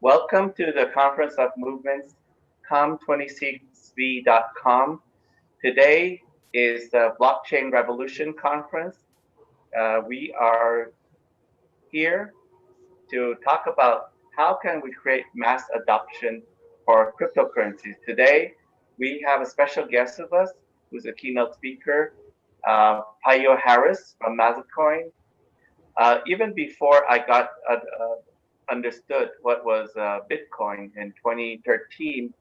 Welcome to the Conference of Movements, com26v.com. Today is the Blockchain Revolution Conference. We are here to talk about how can we create mass adoption for cryptocurrencies. Today, we have a special guest with us who's a keynote speaker, Payo Harris from Mazacoin. Even before I got understood what was Bitcoin in 2013,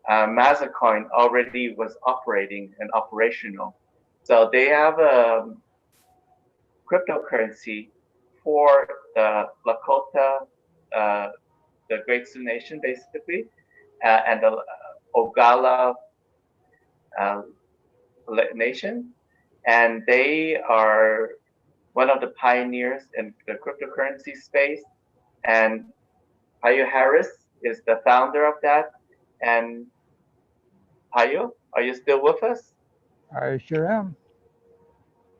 Mazacoin already was operating and operational. So they have a cryptocurrency for the Lakota, the Great Sioux Nation, basically, and the Ogala Nation. And they are one of the pioneers in the cryptocurrency space. And Payo Harris is the founder of that. And Payo, are you still with us? I sure am.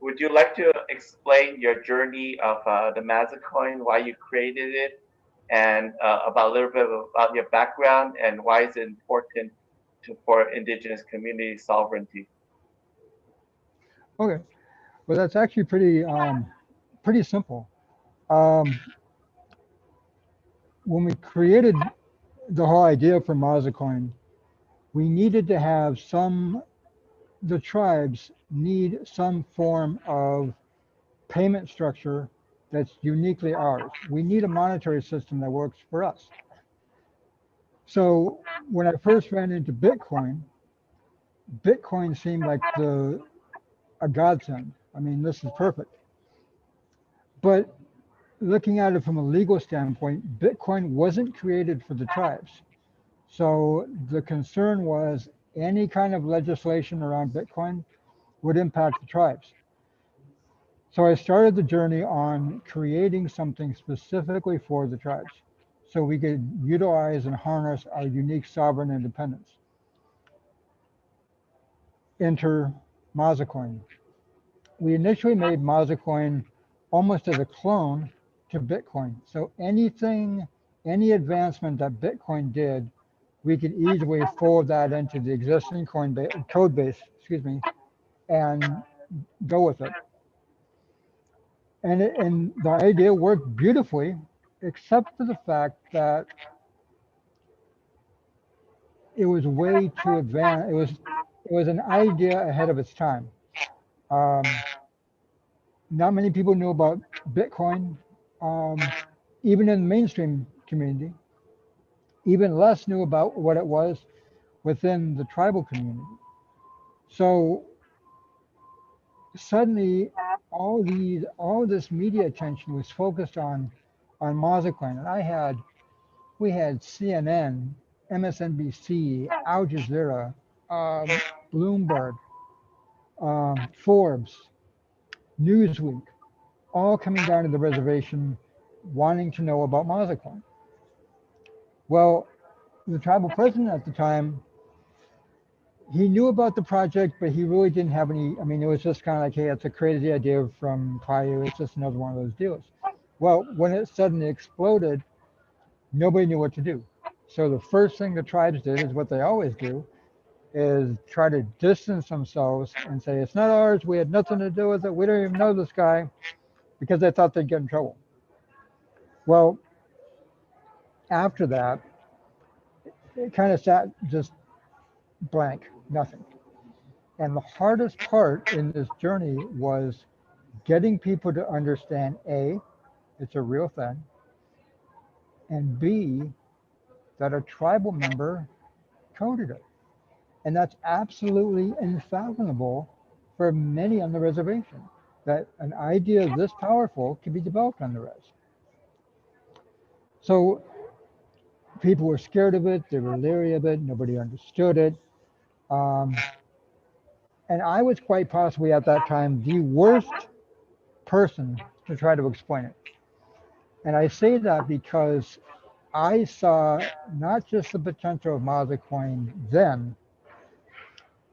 Would you like to explain your journey of the Mazacoin, why you created it, and about a little bit about your background and why is it important for indigenous community sovereignty? Okay. Well, that's actually pretty simple. Um, when we created the whole idea for Mazacoin, we needed to have the tribes need some form of payment structure that's uniquely ours. We need a monetary system that works for us. So when I first ran into Bitcoin seemed like a godsend. I mean, this is perfect. But looking at it from a legal standpoint, Bitcoin wasn't created for the tribes. So the concern was any kind of legislation around Bitcoin would impact the tribes. So I started the journey on creating something specifically for the tribes so we could utilize and harness our unique sovereign independence. Enter Mazacoin. We initially made Mazacoin almost as a clone to Bitcoin. So any advancement that Bitcoin did, we could easily fold that into the existing code base, and go with it. And the idea worked beautifully, except for the fact that it was way too advanced. It was an idea ahead of its time. Um, Not many people knew about Bitcoin, um, even in the mainstream community. Even less knew about what it was within the tribal community. So suddenly, all this media attention was focused on Mazacoin, and we had CNN, MSNBC, Al Jazeera, um, Bloomberg, Forbes, Newsweek, all coming down to the reservation wanting to know about Mazacoin. Well, the tribal president at the time, he knew about the project, but he really didn't have any. I mean, it was just kind of like, hey, it's a crazy idea from Payu. It's just another one of those deals. Well, when it suddenly exploded, nobody knew what to do. So the first thing the tribes did is what they always do, is try to distance themselves and say, it's not ours. We had nothing to do with it. We don't even know this guy, because they thought they'd get in trouble. Well, after that, it kind of sat just blank, nothing. And the hardest part in this journey was getting people to understand A, it's a real thing, and B, that a tribal member coded it. And that's absolutely unfathomable for many on the reservation, that an idea this powerful can be developed on the res. So people were scared of it, they were leery of it, nobody understood it. Um, and I was quite possibly at that time the worst person to try to explain it. And I say that because I saw not just the potential of Mazacoin then,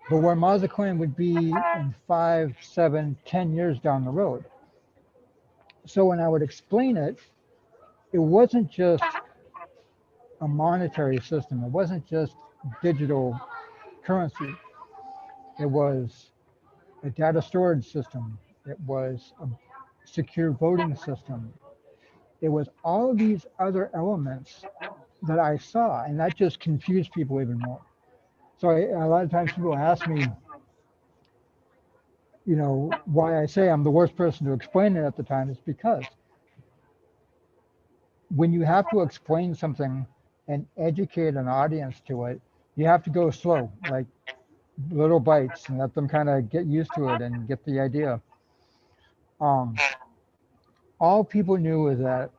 but where Mazacoin would be in 5, 7, 10 years down the road. So when I would explain it, it wasn't just a monetary system. It wasn't just digital currency. It was a data storage system. It was a secure voting system. It was all of these other elements that I saw, and that just confused people even more. So a lot of times people ask me, why I say I'm the worst person to explain it at the time is because when you have to explain something and educate an audience to it, you have to go slow, like little bites, and let them kind of get used to it and get the idea. Um, all people knew was that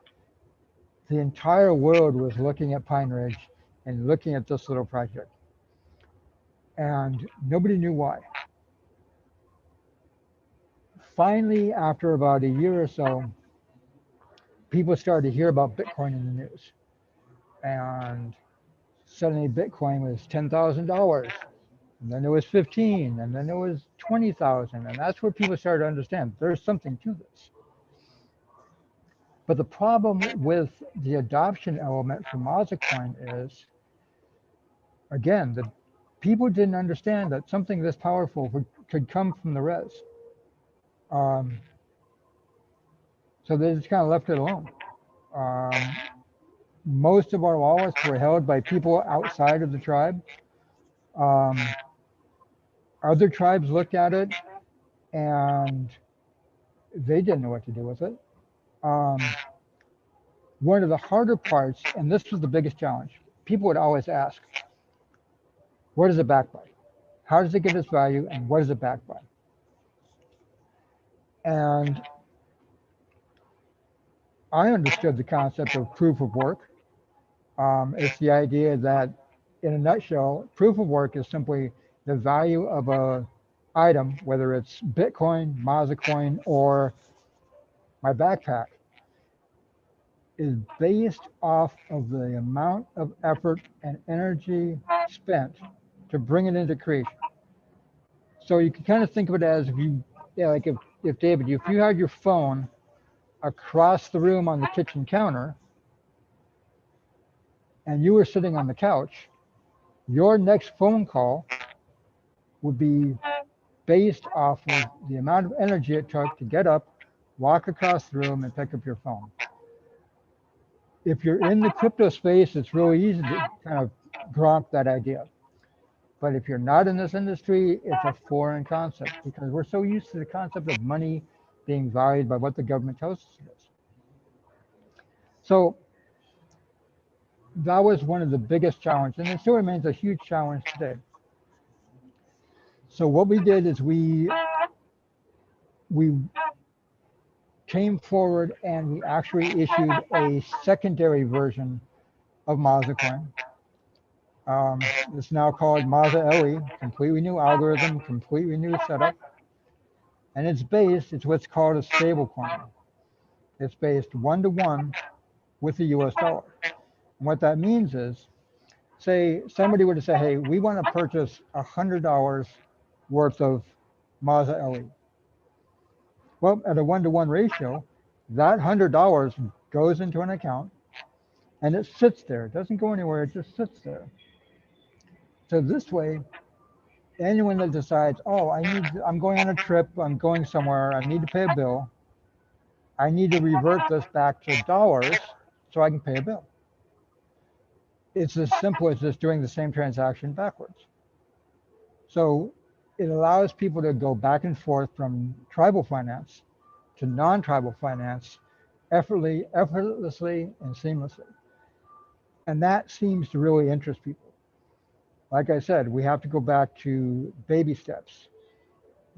the entire world was looking at Pine Ridge and looking at this little project, and nobody knew why. Finally, after about a year or so, people started to hear about Bitcoin in the news, and suddenly Bitcoin was $10,000, and then it was 15, and then it was 20,000, and that's where people started to understand there's something to this. But the problem with the adoption element for Mazacoin is, again, the people didn't understand that something this powerful could come from the res. Um, so they just kind of left it alone. Um, most of our wallets were held by people outside of the tribe. Um, other tribes looked at it and they didn't know what to do with it. Um, one of the harder parts, and this was the biggest challenge, people would always ask, what is it backed by? How does it get its value and what is it backed by? And I understood the concept of proof of work. It's the idea that, in a nutshell, proof of work is simply the value of a item, whether it's Bitcoin, Mazacoin, or my backpack, is based off of the amount of effort and energy spent to bring it into creation. So you can kind of think of it as like if David, if you had your phone across the room on the kitchen counter and you were sitting on the couch, your next phone call would be based off of the amount of energy it took to get up, walk across the room, and pick up your phone. If you're in the crypto space, it's really easy to kind of grok that idea. But if you're not in this industry, it's a foreign concept because we're so used to the concept of money being valued by what the government tells us it is. So that was one of the biggest challenges, and it still remains a huge challenge today. So what we did is we came forward and we actually issued a secondary version of Mazacoin. It's now called Mazda LE, completely new algorithm, completely new setup. And it's what's called a stable coin. It's based 1-to-1 with the US dollar. And what that means is, say somebody were to say, hey, we want to purchase $100 worth of Mazda LE. Well, at a 1-to-1 ratio, that $100 goes into an account and it sits there. It doesn't go anywhere, it just sits there. So this way, anyone that decides, oh, I'm going on a trip, I'm going somewhere, I need to pay a bill, I need to revert this back to dollars so I can pay a bill. It's as simple as just doing the same transaction backwards. So it allows people to go back and forth from tribal finance to non-tribal finance effortlessly and seamlessly. And that seems to really interest people. Like I said, we have to go back to baby steps.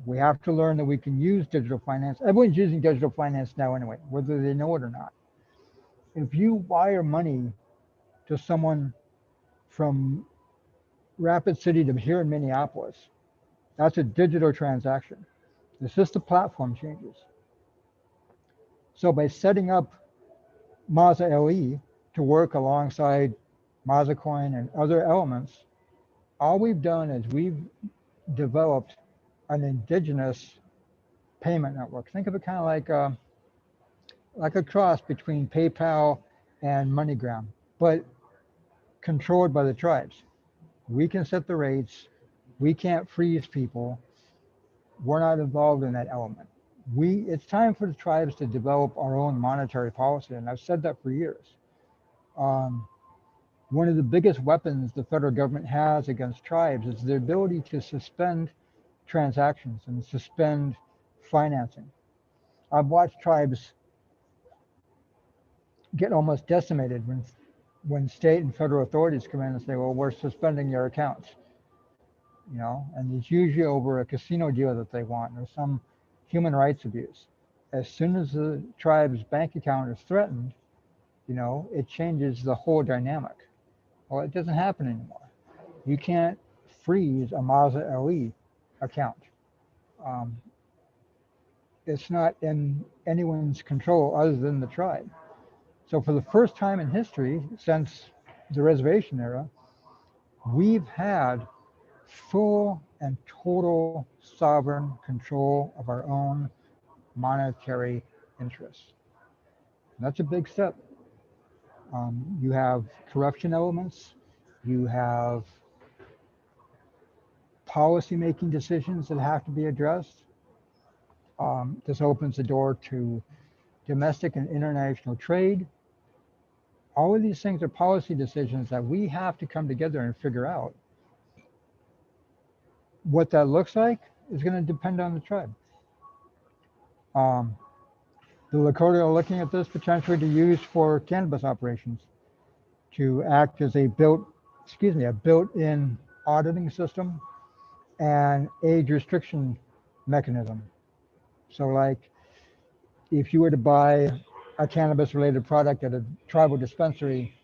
We have to learn that we can use digital finance. Everyone's using digital finance now anyway, whether they know it or not. If you wire money to someone from Rapid City to here in Minneapolis, that's a digital transaction. It's just the platform changes. So by setting up Mazda LE to work alongside Mazacoin and other elements, all we've done is we've developed an indigenous payment network. Think of it kind of like a cross between PayPal and MoneyGram. But controlled by the tribes. We can set the rates. We can't freeze people. We're not involved in that element. It's time for the tribes to develop our own monetary policy, and I've said that for years. Um, One of the biggest weapons the federal government has against tribes is the ability to suspend transactions and suspend financing. I've watched tribes get almost decimated when state and federal authorities come in and say, well, we're suspending your accounts, and it's usually over a casino deal that they want or some human rights abuse. As soon as the tribe's bank account is threatened, it changes the whole dynamic. Well, it doesn't happen anymore. You can't freeze a Mazda LE account. Um, it's not in anyone's control other than the tribe. So for the first time in history, since the reservation era, we've had full and total sovereign control of our own monetary interests. And that's a big step. You have corruption elements, you have policy making decisions that have to be addressed. This opens the door to domestic and international trade. All of these things are policy decisions that we have to come together and figure out. What that looks like is going to depend on the tribe. Um, the Lakota are looking at this potentially to use for cannabis operations, to act as a built-in auditing system and age restriction mechanism. So like if you were to buy a cannabis related product at a tribal dispensary,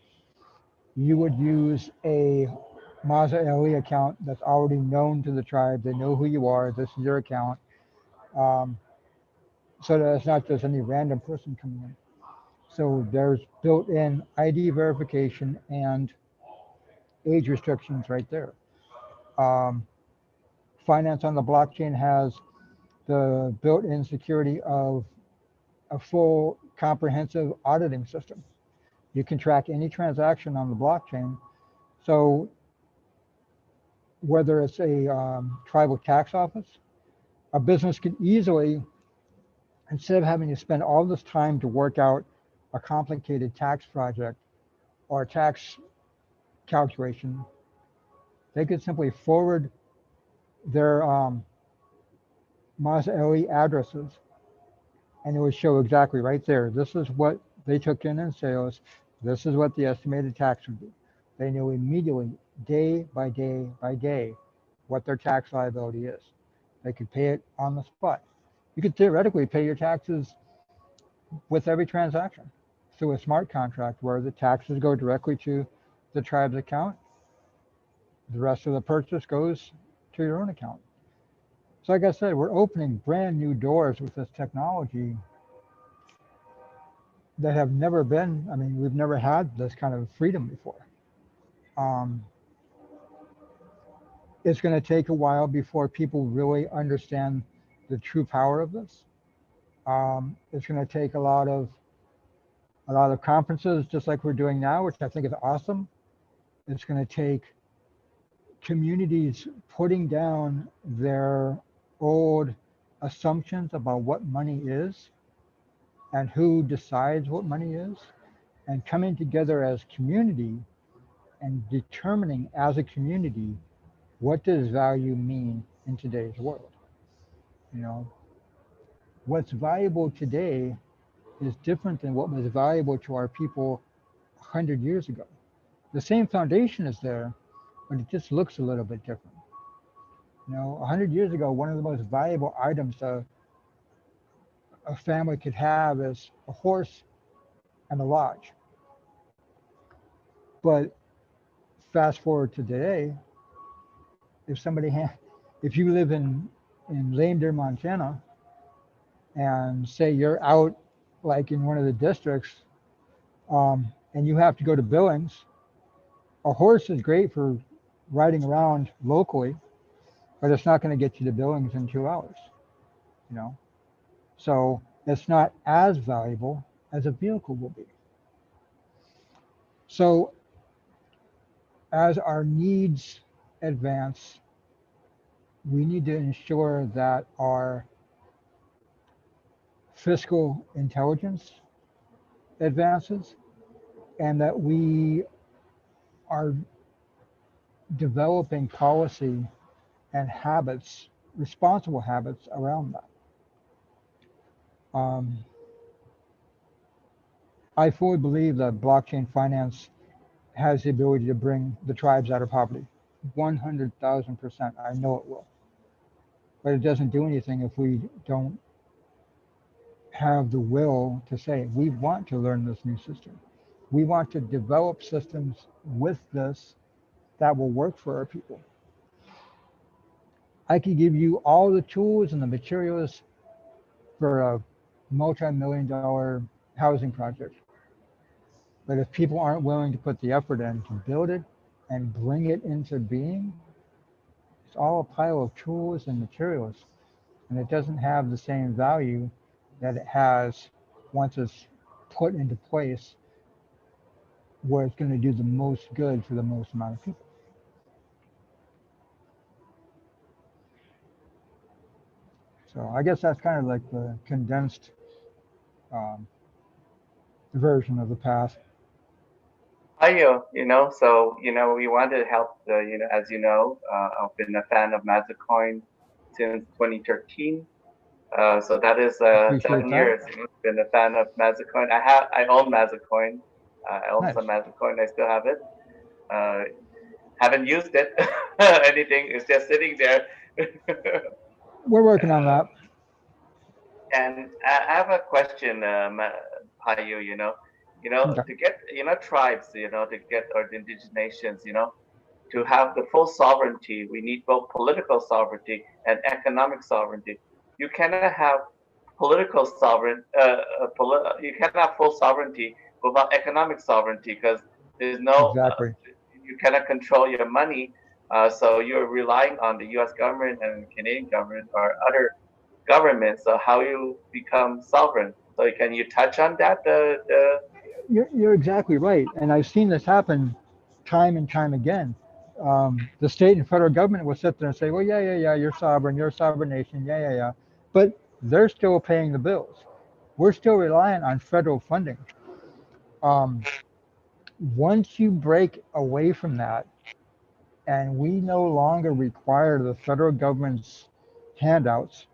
you would use a Mazda LE account that's already known to the tribe. They know who you are. This is your account. So that it's not just any random person coming in. So there's built-in ID verification and age restrictions right there. Finance on the blockchain has the built-in security of a full comprehensive auditing system. You can track any transaction on the blockchain. So whether it's a tribal tax office, a business can easily, instead of having to spend all this time to work out a complicated tax project or a tax calculation, they could simply forward their Mazda LE addresses, and it would show exactly right there. This is what they took in sales. This is what the estimated tax would be. They knew immediately, day by day by day, what their tax liability is. They could pay it on the spot. You could theoretically pay your taxes with every transaction through a smart contract where the taxes go directly to the tribe's account. The rest of the purchase goes to your own account. So like I said, we're opening brand new doors with this technology that have never been, we've never had this kind of freedom before. It's going to take a while before people really understand the true power of this. It's going to take a lot of conferences, just like we're doing now, which I think is awesome. It's going to take communities putting down their old assumptions about what money is and who decides what money is, and coming together as community and determining as a community, what does value mean in today's world? What's valuable today is different than what was valuable to our people 100 years ago. The same foundation is there, but it just looks a little bit different. 100 years ago, one of the most valuable items a family could have is a horse and a lodge. But fast forward to today, if you live in Lame Deer, Montana, and say you're out like in one of the districts, and you have to go to Billings, a horse is great for riding around locally, but it's not going to get you to Billings in 2 hours. So it's not as valuable as a vehicle will be. So as our needs advance, we need to ensure that our fiscal intelligence advances and that we are developing policy and habits, responsible habits around that. Um, I fully believe that blockchain finance has the ability to bring the tribes out of poverty. 100,000%. I know it will. But it doesn't do anything if we don't have the will to say, we want to learn this new system. We want to develop systems with this that will work for our people. I could give you all the tools and the materials for a multi-million-dollar housing project. But if people aren't willing to put the effort in to build it and bring it into being, it's all a pile of tools and materials. And it doesn't have the same value that it has once it's put into place where it's going to do the most good for the most amount of people. So I guess that's kind of like the condensed um, version of the past. Hi, so, we want to help as I've been a fan of Mazacoin since 2013. So that is Appreciate 7 years. that. Been a fan of Mazacoin. I own Mazacoin. I own some Nice. Mazacoin. I still have it. Uh, haven't used it. Anything. It's just sitting there. We're working on that. And I have a question, Payu. Okay. To get tribes, to get or the indigenous nations, to have the full sovereignty, we need both political sovereignty and economic sovereignty. You cannot have political sovereign, you cannot have full sovereignty without economic sovereignty because there's no, Exactly. you cannot control your money. So you're relying on the U.S. government and Canadian government or other governments. So how you become sovereign? So can you touch on that? You're exactly right. And I've seen this happen time and time again. The state and federal government will sit there and say, well, yeah, you're a sovereign nation, yeah. But they're still paying the bills. We're still reliant on federal funding. Um, Once you break away from that, and we no longer require the federal government's handouts,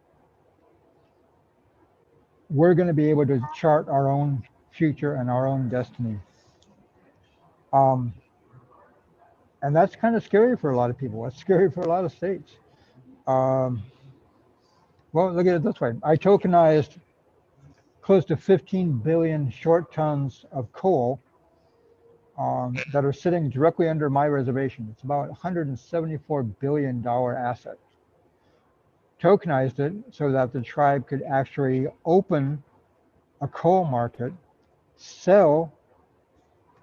we're going to be able to chart our own future and our own destiny. Um, and that's kind of scary for a lot of people. It's scary for a lot of states. Um, well, look at it this way. I tokenized close to 15 billion short tons of coal that are sitting directly under my reservation. It's about $174 billion asset. Tokenized it so that the tribe could actually open a coal market, sell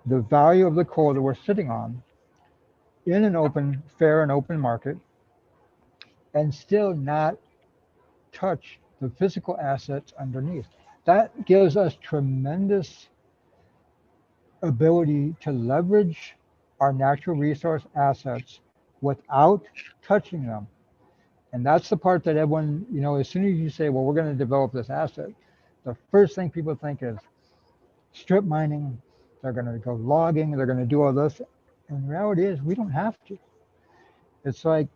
the value of the coal that we're sitting on in an open, fair and open market, and still not touch the physical assets underneath. That gives us tremendous ability to leverage our natural resource assets without touching them. And that's the part that everyone, as soon as you say, well, we're going to develop this asset, the first thing people think is strip mining, they're going to go logging, they're going to do all this. And the reality is we don't have to. It's like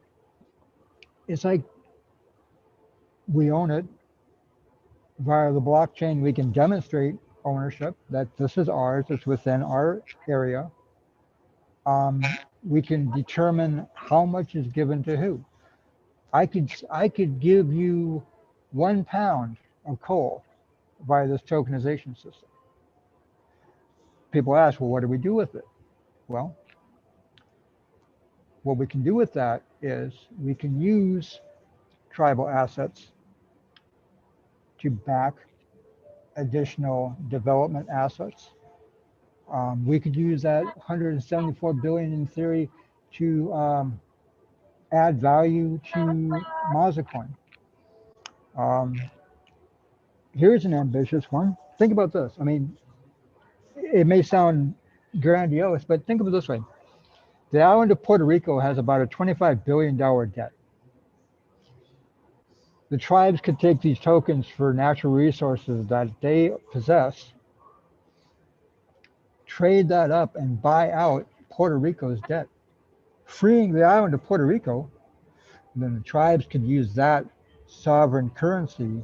it's like we own it via the blockchain. We can demonstrate ownership that this is ours, it's within our area. We can determine how much is given to who. I could give you 1 pound of coal via this tokenization system. People ask, well, what do we do with it? Well, what we can do with that is we can use tribal assets to back additional development assets. We could use that 174 billion in theory to add value to Mazacoin. Um, Here's an ambitious one. Think about this. I mean, it may sound grandiose, but think of it this way. The island of Puerto Rico has about a $25 billion debt. The tribes could take these tokens for natural resources that they possess, trade that up, and buy out Puerto Rico's debt, freeing the island of Puerto Rico. And then the tribes could use that sovereign currency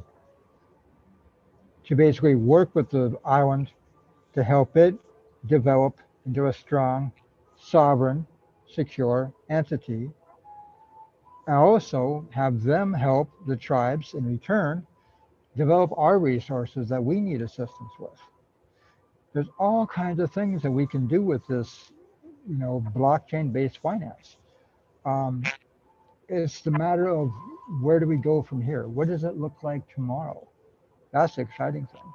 to basically work with the island to help it develop into a strong, sovereign, secure entity, and also have them help the tribes in return develop our resources that we need assistance with. There's all kinds of things that we can do with this, blockchain-based finance. Um, it's the matter of where do we go from here? What does it look like tomorrow? That's the exciting thing.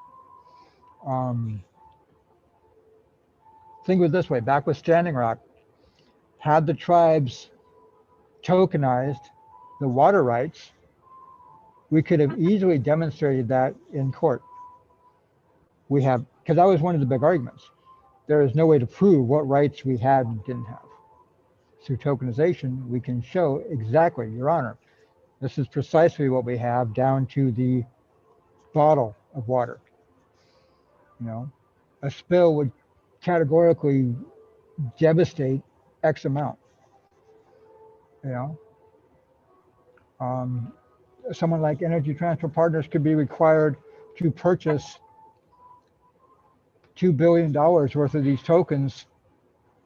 Um, think of it this way: back with Standing Rock, had the tribes tokenized the water rights, we could have easily demonstrated that in court. We have, because that was one of the big arguments. There is no way to prove what rights we had and didn't have. Through tokenization, we can show exactly, Your Honor, this is precisely what we have down to the bottle of water. You know, a spill would categorically devastate X amount. You know, um, someone like Energy Transfer Partners could be required to purchase $2 billion worth of these tokens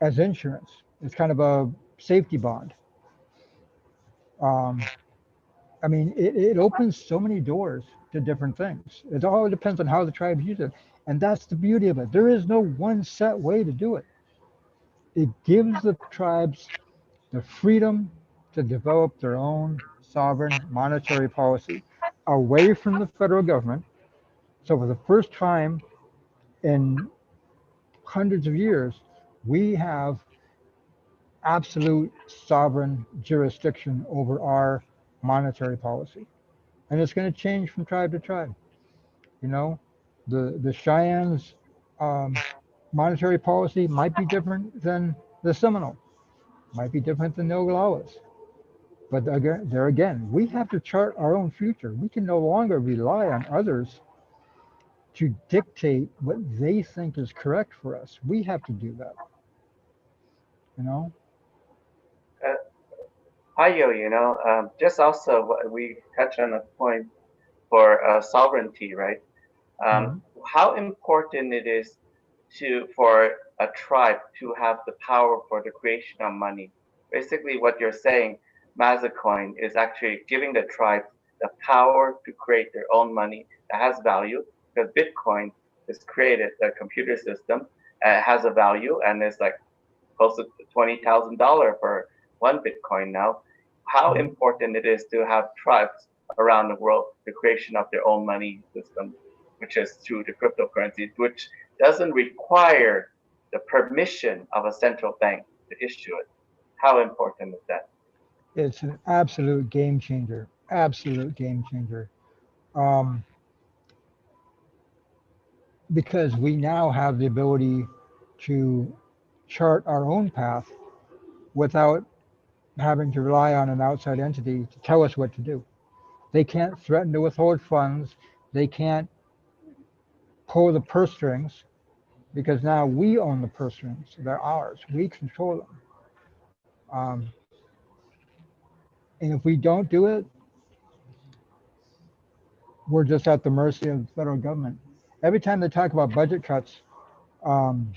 as insurance. It's kind of a safety bond. Um, I mean, it opens so many doors to different things. It all depends on how the tribes use it. And that's the beauty of it. There is no one set way to do it. It gives the tribes the freedom to develop their own sovereign monetary policy away from the federal government. So for the first time in hundreds of years, we have absolute sovereign jurisdiction over our monetary policy. And it's going to change from tribe to tribe. You know, the Cheyennes' monetary policy might be different than the Seminole, might be different than the Oglala's. But again, there again, we have to chart our own future. We can no longer rely on others to dictate what they think is correct for us. We have to do that. You know. Uh, Hayo, just also we touch on a point for sovereignty, right? Mhm. How important it is for a tribe to have the power for the creation of money. Basically, what you're saying, Mazacoin, is actually giving the tribe the power to create their own money that has value. Because Bitcoin is created, the computer system, has a value, and it's like close to $20,000 for one Bitcoin now. How Mhm. important it is to have tribes around the world, the creation of their own money system, which is through the cryptocurrencies, which doesn't require the permission of a central bank to issue it. How important is that? It's an absolute game changer. Absolute game changer. Um, because we now have the ability to chart our own path without having to rely on an outside entity to tell us what to do. They can't threaten to withhold funds. They can't pull the purse strings because now we own the purse strings. They're ours. We control them. Um, and if we don't do it, we're just at the mercy of the federal government. Every time they talk about budget cuts, um,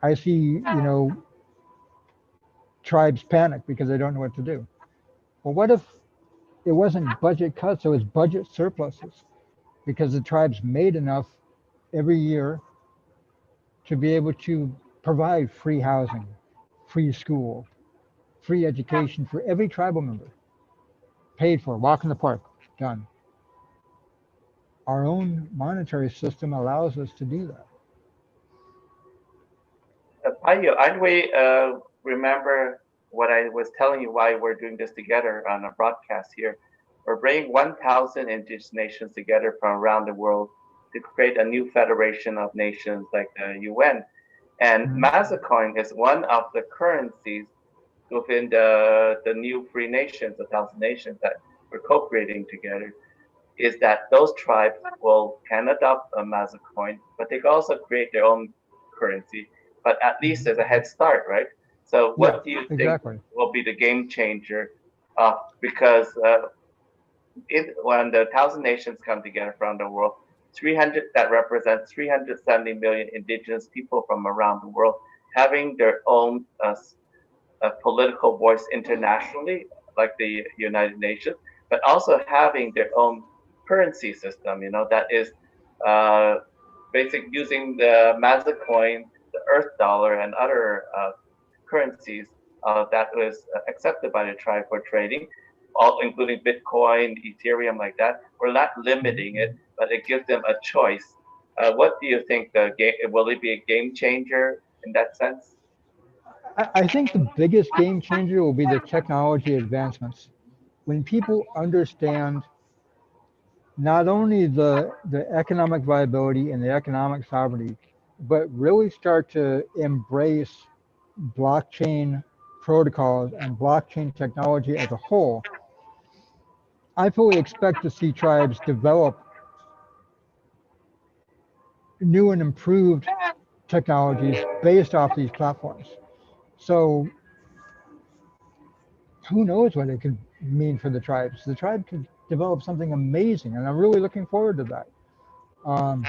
I see, tribes panic because they don't know what to do. Well, what if it wasn't budget cuts, it was budget surpluses because the tribes made enough every year to be able to provide free housing, free school, free education for every tribal member, paid for, walk in the park, done. Our own monetary system allows us to do that. Payo, aren't we remember what I was telling you why we're doing this together on a broadcast here? We're bringing 1,000 indigenous nations together from around the world to create a new federation of nations like the UN. And Mhm. Mazacoin is one of the currencies within the new free nations, the thousand nations that we're co-creating together, is that those tribes can adopt a Mazacoin, but they can also create their own currency. But at least Mhm. there's a head start, right? So Yeah, what do you think exactly. will be the game changer? Because when the thousand nations come together from the world, 300 that represents 370 million indigenous people from around the world having their own political voice internationally, like the United Nations, but also having their own currency system, that is uh, basic using the Mazacoin, the Earth dollar, and other currencies that was accepted by the tribe for trading, all including Bitcoin, Ethereum, like that. We're not limiting it, Mhm. but it gives them a choice. What do you think the game will it be a game changer in that sense? I think the biggest game changer will be the technology advancements. When people understand not only the economic viability and the economic sovereignty, but really start to embrace blockchain protocols and blockchain technology as a whole, I fully expect to see tribes develop new and improved technologies based off these platforms. So who knows what it could mean for the tribes? The tribe could develop something amazing, and I'm really looking forward to that. Um,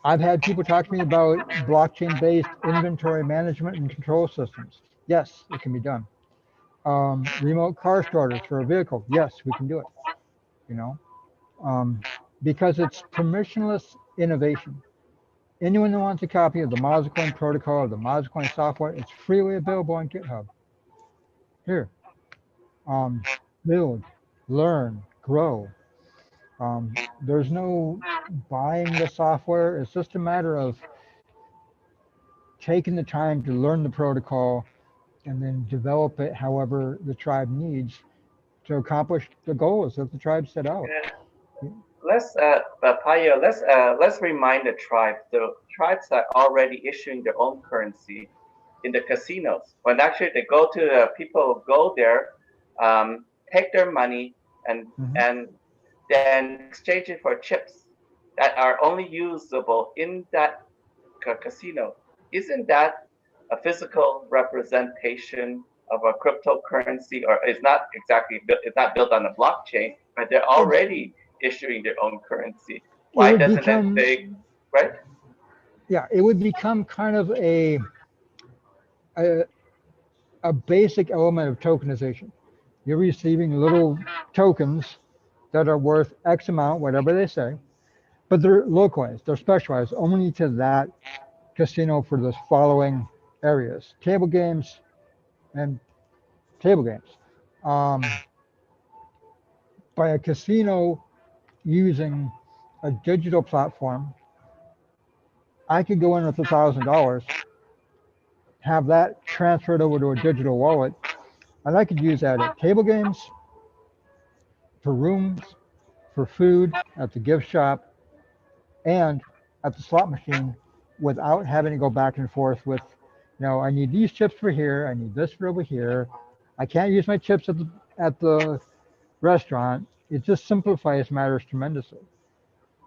I've had people talk to me about blockchain-based inventory management and control systems. Yes, it can be done. Remote car starters for a vehicle. Yes, we can do it. You know, um, because it's permissionless innovation. Anyone that wants a copy of the Mazacoin protocol or the Mazacoin software, it's freely available on GitHub. Here, um, build, learn, grow. There's no buying the software. It's just a matter of taking the time to learn the protocol and then develop it however the tribe needs to accomplish the goals that the tribe set out. Yeah. Payo, let's remind the tribes. The tribes are already issuing their own currency in the casinos. When actually they go to the people go there, take their money Mhm. and then exchange it for chips that are only usable in that casino. Isn't that a physical representation of a cryptocurrency, or it's not exactly it's not built on a blockchain, but they're It's already issuing their own currency. it Why would doesn't it become say, right? yeah, it would become kind of a a basic element of tokenization. You're receiving little tokens that are worth X amount, whatever they say, but they're localized, they're specialized only to that casino for the following areas: table games and table games. Um, by a casino using a digital platform, I could go in with $1,000, have that transferred over to a digital wallet, and I could use that at table games, for rooms, for food, at the gift shop, and at the slot machine without having to go back and forth with, I need these chips for here, I need this for over here. I can't use my chips at the restaurant. It just simplifies matters tremendously.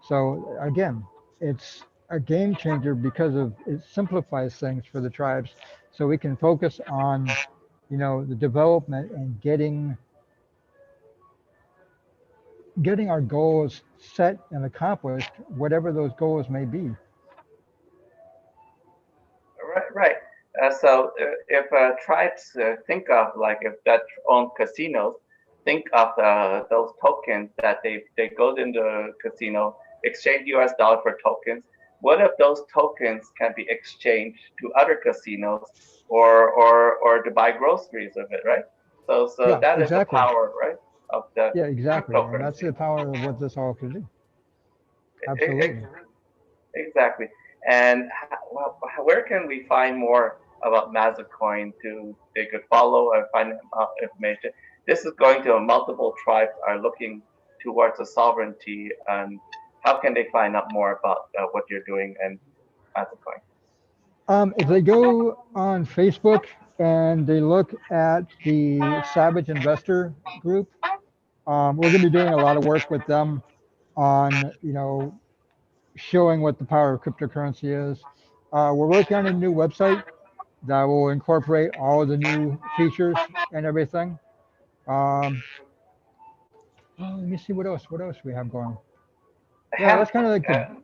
So again, it's a game changer because of it simplifies things for the tribes, so we can focus on, the development and getting our goals set and accomplished, whatever those goals may be. Right, right. So if tribes think of like if that own casinos, think of those tokens that they go in the casino, exchange U.S. dollar for tokens. What if those tokens can be exchanged to other casinos or to buy groceries of it, right? So Yeah, that is the exactly. power, right, of the Yeah, exactly. And that's cryptocurrency. the power of what this all can do. E- e- Absolutely. Exactly. And well, where can we find more about Mazacoin to they could follow and find information? This is going to multiple tribes are looking towards the sovereignty, and how can they find out more about what you're doing and Mazacoin? If they go on Facebook and they look at the Savage Investor group, we're going to be doing a lot of work with them on, showing what the power of cryptocurrency is. We're working on a new website that will incorporate all of the new features and everything. Um, let me see what else. What else we have going. Yeah, Hemp. that's kind of like the.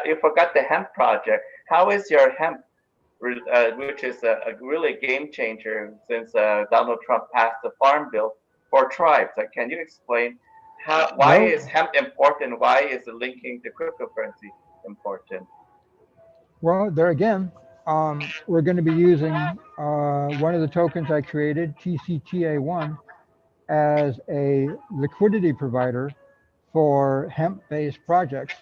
You forgot the hemp project. How is your hemp, which is a really game changer since Donald Trump passed the Farm Bill for tribes? Can you explain why Well, is hemp important? Why is the linking to cryptocurrency important? well, there again, we're going to be using one of the tokens I created, TCTA1, as a liquidity provider for hemp-based projects.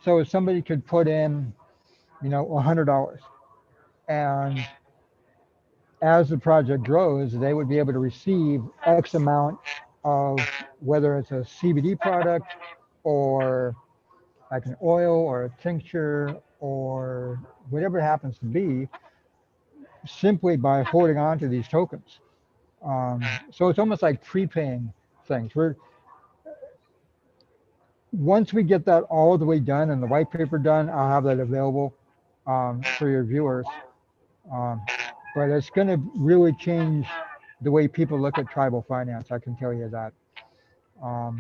So somebody could put in, $100, and as the project grows, they would be able to receive X amount of whether it's a CBD product or like an oil or a tincture or whatever it happens to be, simply by holding on to these tokens. So it's almost like prepaying things. Once we get that all the way done and the white paper done, I'll have that available for your viewers. Um, but it's going to really change the way people look at tribal finance. I can tell you that. Um,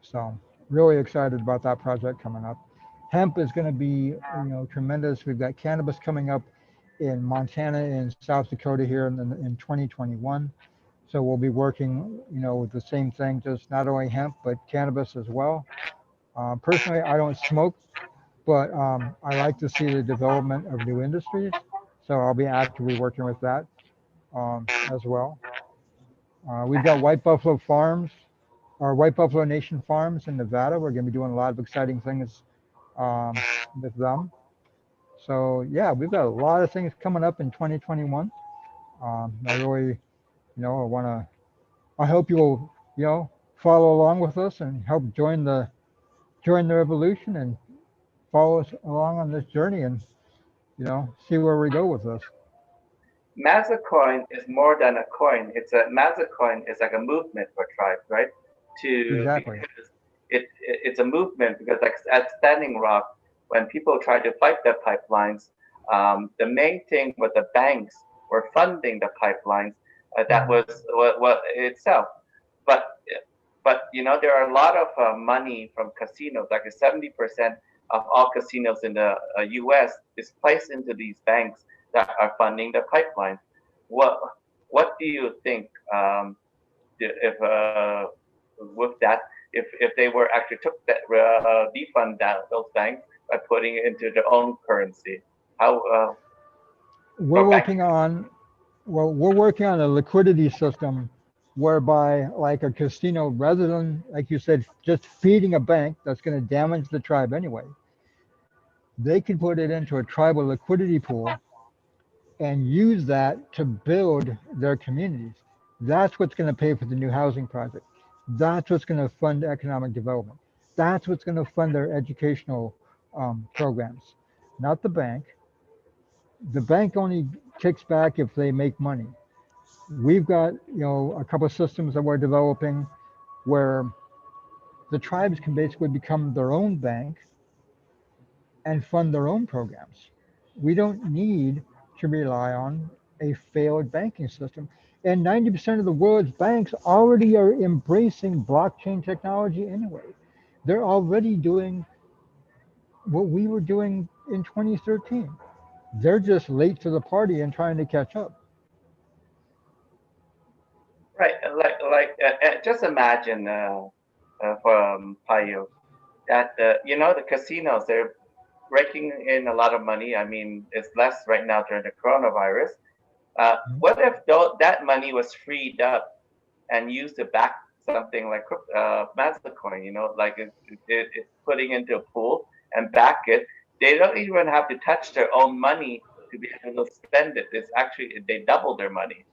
so really excited about that project coming up. Hemp is going to be, tremendous. We've got cannabis coming up in Montana and South Dakota here in 2021. So we'll be working, with the same thing, just not only hemp but cannabis as well. Personally, I don't smoke, but I like to see the development of new industries. So I'll be actively working with that as well. We've got White Buffalo Farms, or White Buffalo Nation Farms in Nevada. We're going to be doing a lot of exciting things with them. So yeah, we've got a lot of things coming up in 2021. I really, I want to. I hope you will, follow along with us and help join the revolution and follow us along on this journey and see where we go with this. Mazacoin is more than a coin. Mazacoin is like a movement for tribes, right? Exactly. Because it's a movement because like at Standing Rock, when people tried to fight the pipelines, the main thing was the banks were funding the pipelines. That Mhm. was what itself. But there are a lot of money from casinos. Like 70% of all casinos in the U.S. is placed into these banks that are funding the pipeline. What what do you think if with that if they were actually took that defund those banks by putting it into their own currency? How We're for banks? working on we're working on a liquidity system whereby, like a casino, rather than, like you said, just feeding a bank that's going to damage the tribe anyway, they can put it into a tribal liquidity pool and use that to build their communities. That's what's going to pay for the new housing project. That's what's going to fund economic development. That's what's going to fund their educational programs, not the bank. The bank only kicks back if they make money. We've got, a couple of systems that we're developing where the tribes can basically become their own bank and fund their own programs. We don't need to rely on a failed banking system. And 90% of the world's banks already are embracing blockchain technology anyway. They're already doing what we were doing in 2013. They're just late to the party and trying to catch up. Right, just imagine from Payo that the casinos they're raking in a lot of money. I mean, it's less right now during the coronavirus. What if that money was freed up and used to back something like Mastercoin? Like it's putting into a pool and back it. They don't even have to touch their own money to be able to spend it. It's actually they double their money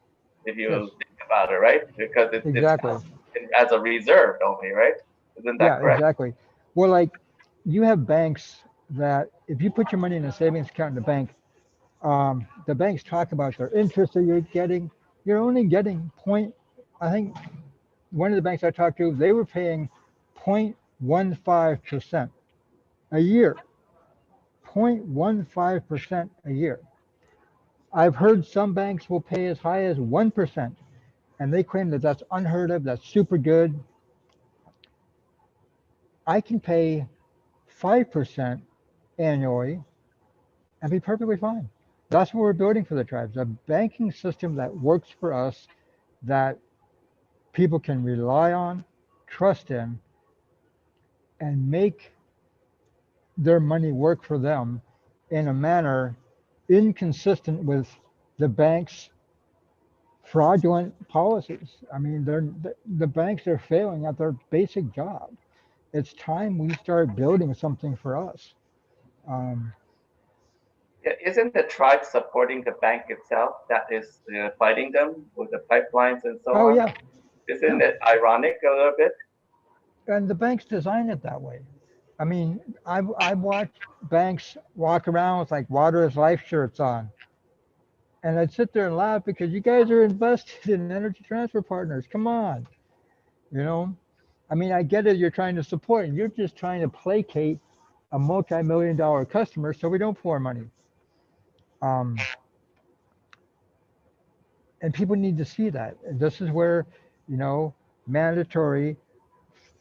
if you Yes, think about it, right? Because it's exactly. held as a reserve only, right? Isn't that Yeah, correct? exactly. Well, like, you have banks. that if you put your money in a savings account in the banks talk about their interest that you're getting. You're only getting point. I think one of the banks I talked to, they were paying 0.15% a year. 0.15% a year. I've heard some banks will pay as high as 1%, and they claim that that's unheard of, that's super good. I can pay 5% annually and be perfectly fine. That's what we're building for the tribes, a banking system that works for us, that people can rely on, trust in, and make their money work for them in a manner inconsistent with the bank's fraudulent policies. I mean, the banks are failing at their basic job. It's time we start building something for us. Um, Isn't the tribe supporting the bank itself that is fighting them with the pipelines and so oh on? yeah, Isn't yeah, it ironic a little bit? and the banks design it that way. I mean, I've watched banks walk around with like water is life shirts on, and I'd sit there and laugh because you guys are invested in Energy Transfer Partners. Come on, you know. I mean, I get it. You're trying to support, and you're just trying to placate a multi-million-dollar customer so we don't pour money. Um, and people need to see that. This is where, you know, mandatory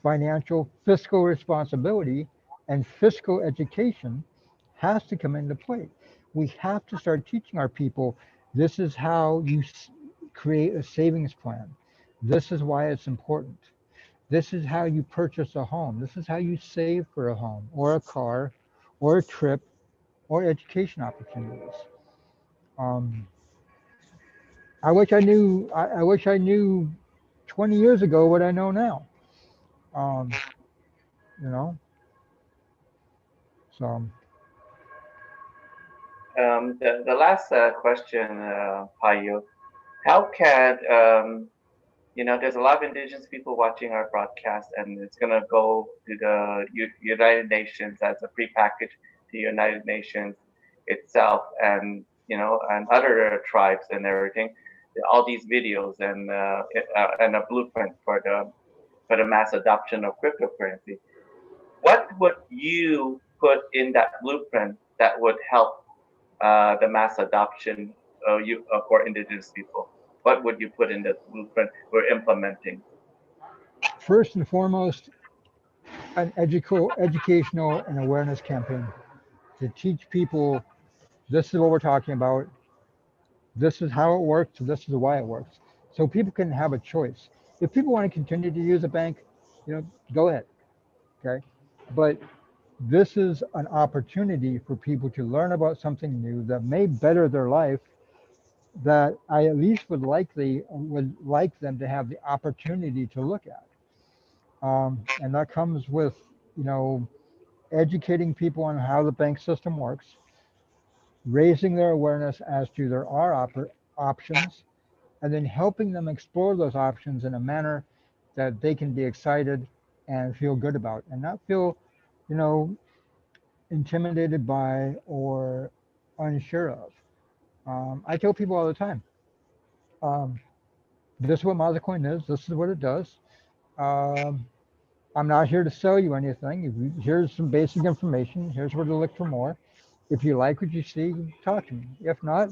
financial fiscal responsibility and fiscal education has to come into play. We have to start teaching our people this is how you create a savings plan. This is why it's important. This is how you purchase a home. This is how you save for a home or a car or a trip or education opportunities. Um, I wish I knew 20 years ago what I know now. Um, you know, so The last question, Payu, how can there's a lot of indigenous people watching our broadcast, and it's going to go to the United Nations as a prepackage to United Nations itself, and and other tribes and everything. All these videos and a blueprint for the mass adoption of cryptocurrency. What would you put in that blueprint that would help the mass adoption for indigenous people? What would you put in the blueprint we're implementing? first and foremost, an educational and awareness campaign to teach people this is what we're talking about. This is how it works. This is why it works. So people can have a choice. If people want to continue to use a bank, go ahead. Okay. But this is an opportunity for people to learn about something new that may better their life, that I at least would like them to have the opportunity to look at. And that comes with, you know, educating people on how the bank system works, raising their awareness as to there are options, and then helping them explore those options in a manner that they can be excited and feel good about, and not feel, you know, intimidated by or unsure of. I tell people all the time, um, this is what Mazacoin is. This is what it does. Um, I'm not here to sell you anything. Here's some basic information. Here's where to look for more. If you like what you see, talk to me. If not,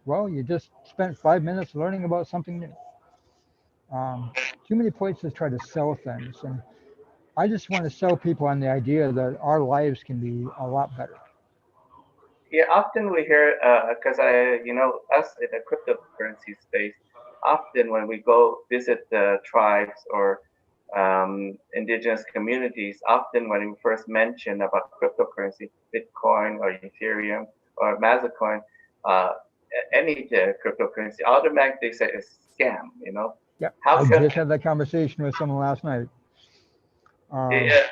well, you just spent 5 minutes learning about something new. Too many places try to sell things, and I just want to sell people on the idea that our lives can be a lot better. Yeah, often we hear because us in the cryptocurrency space, often when we go visit the tribes or indigenous communities, often when we first mention about cryptocurrency, Bitcoin or Ethereum or Mazacoin, uh, any cryptocurrency, automatically say it's scam. Yeah, How I can just had that conversation with someone last night. Um, yeah,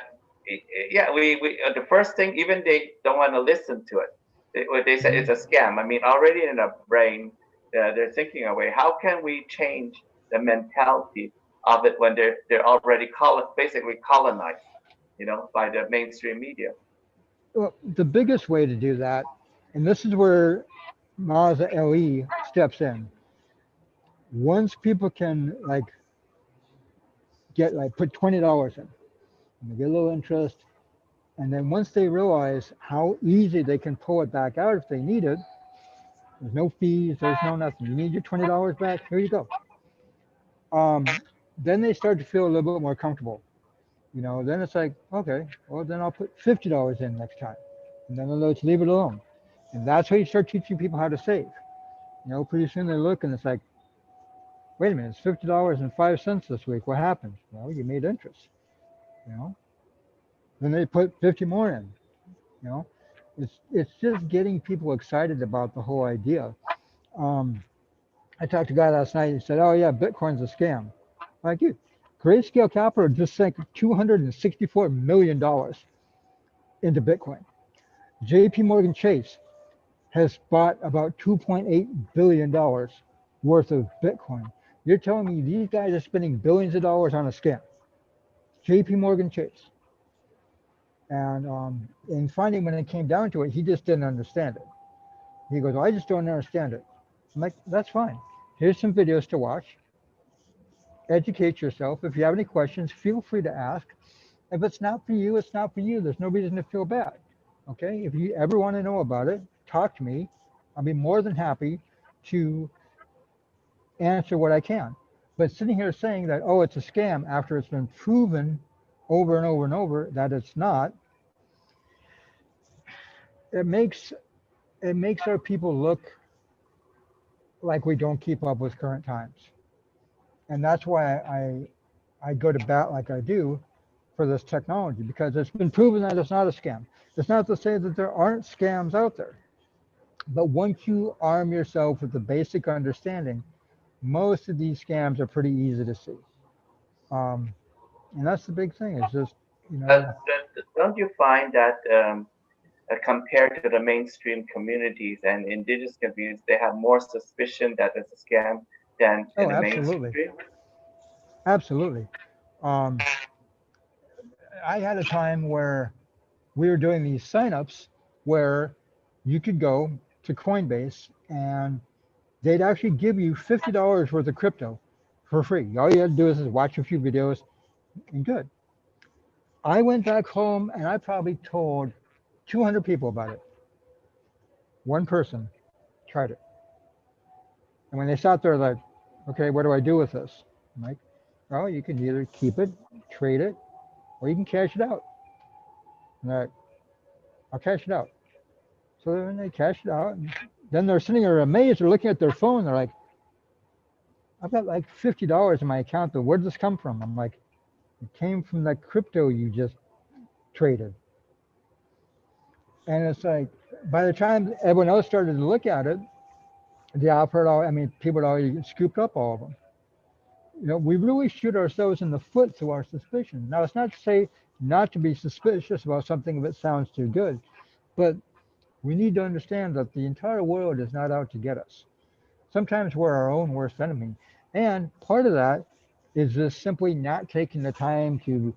yeah, we the first thing, even they don't want to listen to it. They say it's mhm. a scam. I mean, already in a brain, they're thinking away. How can we change the mentality of it when they're already basically colonized, by the mainstream media? Well, the biggest way to do that, and this is where Mazda LE steps in. Once people can like get like put $20 in, and they get a little interest, and then once they realize how easy they can pull it back out if they need it, there's no fees, there's no nothing. You need your $20 back, here you go. Then they start to feel a little bit more comfortable. Then it's like, okay, well then I'll put $50 in next time, and then let's leave it alone. And that's how you start teaching people how to save. Pretty soon they look and it's like, wait a minute, it's $50.05 this week. What happened? Well, you made interest. You know, then they put 50 more in. You know, it's just getting people excited about the whole idea. Um, I talked to a guy last night. He said, "Oh yeah, Bitcoin's a scam." Like you, Grayscale Capital just sank $264 million into Bitcoin. J.P. Morgan Chase has bought about $2.8 billion worth of Bitcoin. You're telling me these guys are spending billions of dollars on a scam? J.P. Morgan Chase. And finally, when it came down to it, he just didn't understand it. He goes, "I just don't understand it." I'm like, "That's fine. Here's some videos to watch. Educate yourself. If you have any questions, feel free to ask. If it's not for you, it's not for you. There's no reason to feel bad. Okay? If you ever want to know about it, talk to me. I'll be more than happy to answer what I can." But sitting here saying that, oh, it's a scam after it's been proven over and over and over that it's not, it makes our people look like we don't keep up with current times. And that's why I go to bat like I do for this technology, because it's been proven that it's not a scam. It's not to say that there aren't scams out there, but once you arm yourself with the basic understanding, most of these scams are pretty easy to see. Um, and that's the big thing. Is just you know, Don't you find that compared to the mainstream communities and indigenous communities, they have more suspicion that it's a scam than in oh, the absolutely, mainstream? absolutely. Um, I had a time where we were doing these signups where you could go to Coinbase and they'd actually give you $50 worth of crypto for free. All you had to do is watch a few videos and good. I went back home and I probably told 200 people about it. One person tried it. And when they sat there, like, okay, what do I do with this? I'm like, well, you can either keep it, trade it, or you can cash it out. And they're like, I'll cash it out. So then they cash it out. And then they're sitting there amazed. They're looking at their phone. They're like, I've got like $50 in my account, but where did this come from? I'm like, it came from that crypto you just traded. And it's like, by the time everyone else started to look at it, people had already scooped up all of them. We really shoot ourselves in the foot through our suspicion. Now, it's not to say not to be suspicious about something if it sounds too good, but we need to understand that the entire world is not out to get us. Sometimes we're our own worst enemy. And part of that is just simply not taking the time to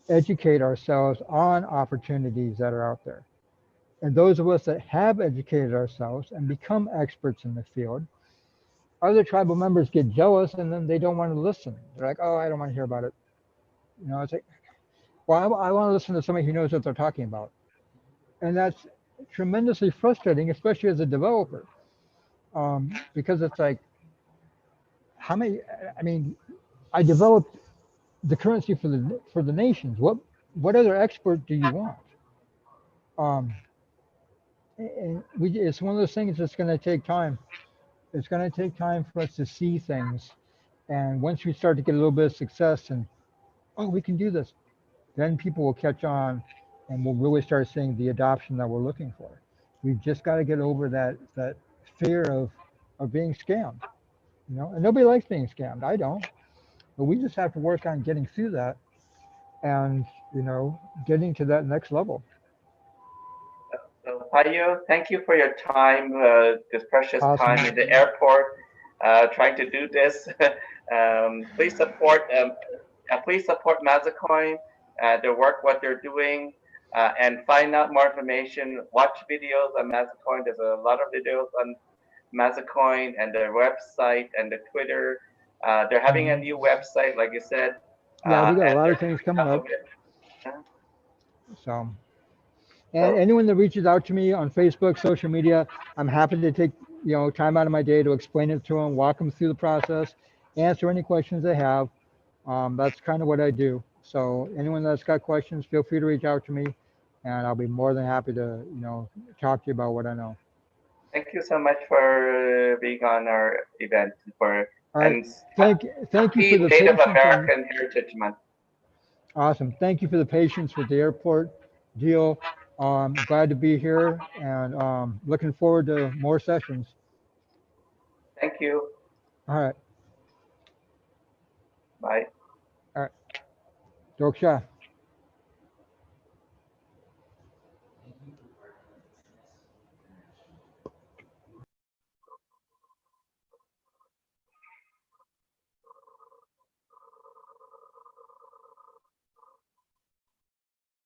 educate ourselves on opportunities that are out there. And those of us that have educated ourselves and become experts in the field, other tribal members get jealous and then they don't want to listen. They're like, oh, I don't want to hear about it. It's like, well, I want to listen to somebody who knows what they're talking about. And that's tremendously frustrating, especially as a developer, because it's like, how many, I mean, I developed the currency for the nations. What other expert do you want? Um, and it's one of those things that's going to take time. It's going to take time for us to see things. And once we start to get a little bit of success and, oh, we can do this, then people will catch on and we'll really start seeing the adoption that we're looking for. We've just got to get over that fear of being scammed, and nobody likes being scammed. I don't, but we just have to work on getting through that and, getting to that next level. So, Payo, thank you for your time, this precious Awesome. time in the airport, trying to do this. Please support Mazacoin, their work, what they're doing. and find out more information. Watch videos on Mazacoin. There's a lot of videos on Mazacoin and their website and the Twitter. They're having a new website, like you said. Yeah, we got a And lot they're of things doing coming some up. of it. So, and So anyone that reaches out to me on Facebook, social media, I'm happy to take time out of my day to explain it to them, walk them through the process, answer any questions they have. That's kind of what I do. So anyone that's got questions, feel free to reach out to me, and I'll be more than happy to talk to you about what I know. thank you so much for being on our event for All right. and Thank you for happy the Native patience and American Heritage Month. awesome. Thank you for the patience with the airport deal. Glad to be here and looking forward to more sessions. Thank you. All right. Bye. All right. Doksha.